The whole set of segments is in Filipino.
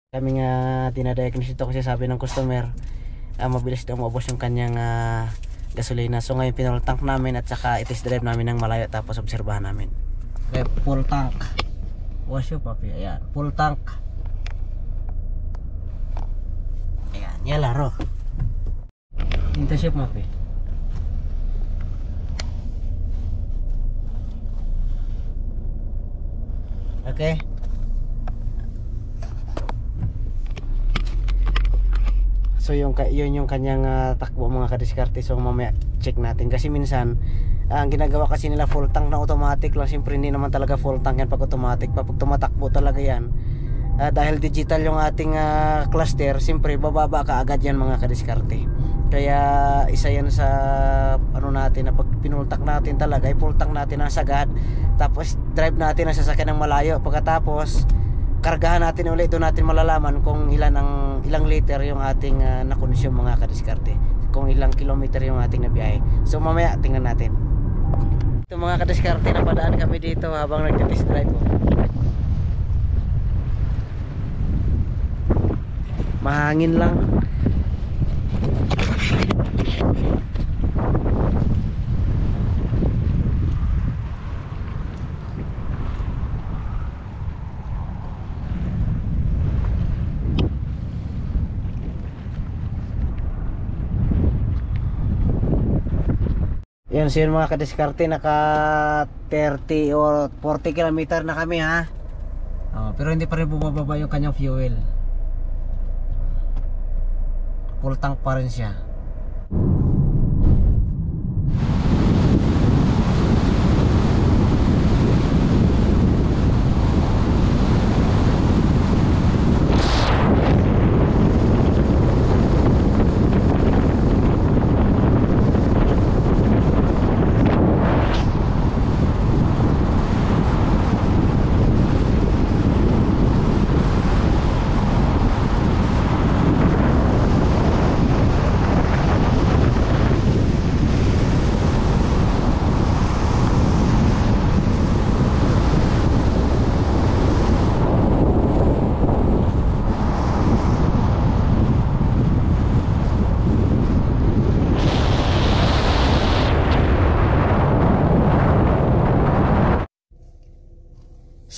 Kami nga dinadiagnose ito kasi sabi ng customer, mabilis daw maubos yung kanyang gasolina. So ngayon pinol tank namin at saka itis drive namin ng malayo tapos obserbahan namin. Okay, full tank. Wash your papi. Ayan, full tank. Ayan, yan laro. Tinta siya papi. Okay. So yun yung kanyang takbo mga kadiskarte. So mamaya check natin kasi minsan ang ginagawa kasi nila full tank na automatic lang. Siyempre hindi naman talaga full tank yan pag automatic. Pag tumatakbo talaga yan, dahil digital yung ating cluster, siyempre bababa ka agad yan mga kadiskarte. Kaya isa yan sa ano natin na pag pinultak natin talaga, i-full tank natin ang sagad, tapos drive natin ang sasakyan ng malayo. Pagkatapos kargahan natin ulit, doon natin malalaman kung ilang liter yung ating na-consume mga kadiskarte, kung ilang kilometer yung ating nabiyahe. So mamaya tingnan natin. Ito mga kadiskarte, napadaan kami dito habang nagte-test drive. Mahangin lang. Yan, so yun mga kadiskarte, naka 30 or 40 kilometer na kami ha. Pero hindi pa rin bumababa yung kanyang fuel. Full tank pa rin siya.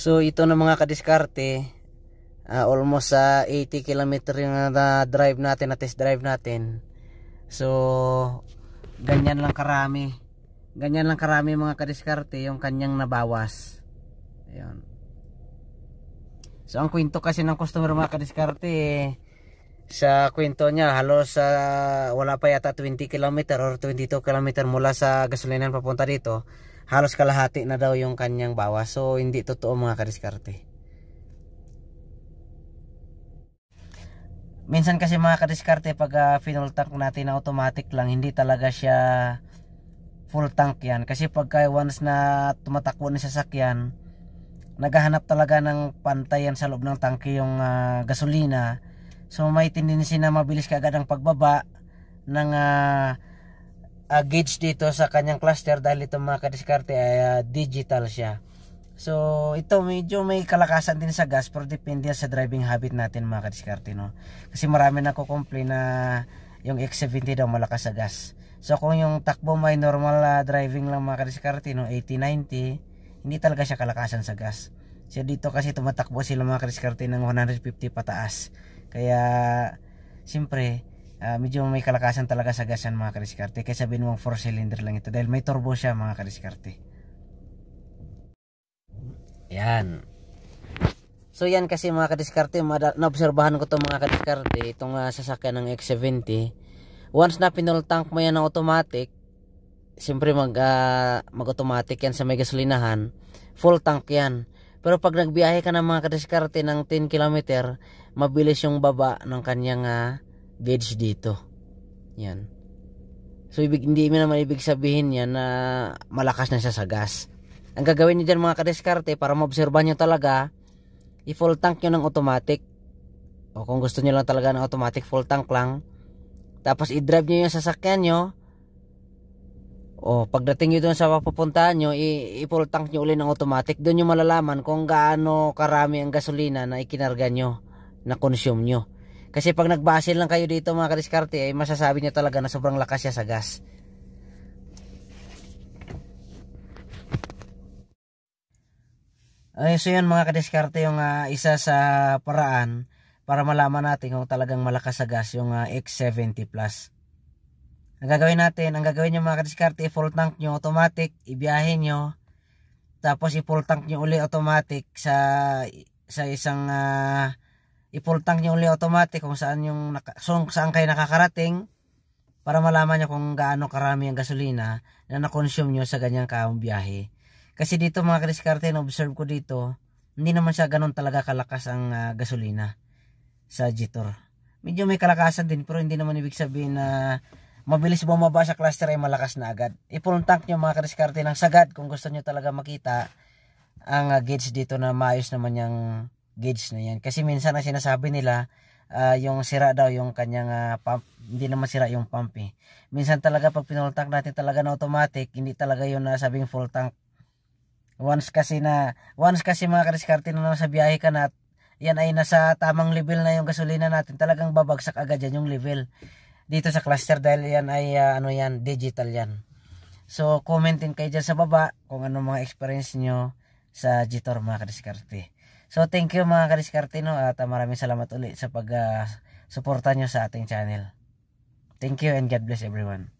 So ito na mga kadiskarte, almost 80 kilometer yung drive natin, na test drive natin. So ganyan lang karami mga kadiskarte yung kanyang nabawas. Ayun. So ang kwento kasi ng customer mga kadiskarte, sa kwento niya halos wala pa yata 20 kilometer or 22 kilometer mula sa gasolinan papunta dito, halos kalahati na daw yung kanyang bawas. So hindi totoo mga kadiskarte. Minsan kasi mga kadiskarte, pag fuel tank natin na automatic lang, hindi talaga siya full tank yan. Kasi pagka once na tumatakbo na sasakyan, naghahanap talaga ng pantayan sa loob ng tangke yung gasolina. So may tendency na mabilis kaagad ang pagbaba ng gauge dito sa kanyang cluster, dahil ito mga kadiskarte ay digital siya. So ito medyo may kalakasan din sa gas, pero depende sa driving habit natin mga kadiskarte, no? Kasi marami na ko-complain na yung X70 daw malakas sa gas. So kung yung takbo may normal driving lang mga kadiskarte, no, 80-90, hindi talaga siya kalakasan sa gas. So dito kasi tumatakbo sila mga kadiskarte ng 150 pataas. Kaya siyempre medyo may kalakasan talaga sa gas yan mga kadiskarte. Kaya sabihin mong 4 cylinder lang ito, dahil may turbo siya mga kadiskarte. Yan. So yan kasi mga kadiskarte, naobserbahan ko itong mga kadiskarte, itong sasakyan ng X70. Once na pinol tank mo yan ng automatic, siyempre mag-automatic yan sa may gasolinahan, full tank yan. Pero pag nagbiyahe ka ng mga kadiskarte ng 10 kilometer, mabilis yung baba ng kanyang gauge dito. Yan. So hindi mo naman ibig sabihin yan na malakas na siya sa gas. Ang gagawin niyo dyan mga kadiskarte, para maobserbahan nyo talaga, i-full tank nyo ng automatic. O kung gusto nyo lang talaga ng automatic, full tank lang. Tapos i-drive nyo yung sasakyan nyo. O pagdating nyo doon sa papupuntahan nyo, i-full tank nyo uli ng automatic. Doon nyo malalaman kung gaano karami ang gasolina na ikinarga nyo. na consume nyo. Kasi pag nagbasil lang kayo dito mga kadiskarte, ay masasabi nyo talaga na sobrang lakas siya sa gas. Ay, so yun mga kadiskarte, yung isa sa paraan para malaman natin kung talagang malakas sa gas yung X70 Plus. Ang gagawin nyo mga kadiskarte, full tank nyo automatic, ibiyahin nyo, tapos i-full tank nyo uli automatic sa isang i-full tank nyo uli automatic kung saan saan kayo nakakarating, para malaman nyo kung gaano karami ang gasolina na na-consume nyo sa ganyang biyahe. Kasi dito mga kadiskarte, na-observe ko dito, hindi naman siya ganun talaga kalakas ang gasolina sa Jetor. Medyo may kalakasan din, pero hindi naman ibig sabihin na mabilis bumaba sa cluster ay malakas na agad. I-full tank nyo mga kadiskarte ng sagad kung gusto nyo talaga makita ang gauge dito na maayos naman yung gauge na yan. Kasi minsan ang sinasabi nila, yung sira daw yung kanyang pump. Hindi naman sira yung pump eh. Minsan talaga pag pinull tank natin talaga na automatic, hindi talaga yun sabing full tank. Once kasi mga kadiskarte na nasa biyahe ka na, yan ay nasa tamang level na yung gasolina natin, talagang babagsak agad yan yung level dito sa cluster, dahil yan ay digital yan. So commentin kayo dyan sa baba kung ano mga experience nyo sa Jetor mga kadiskarte. So thank you mga kadiskarte, no, at maraming salamat ulit sa pag suporta nyo sa ating channel. Thank you and God bless everyone.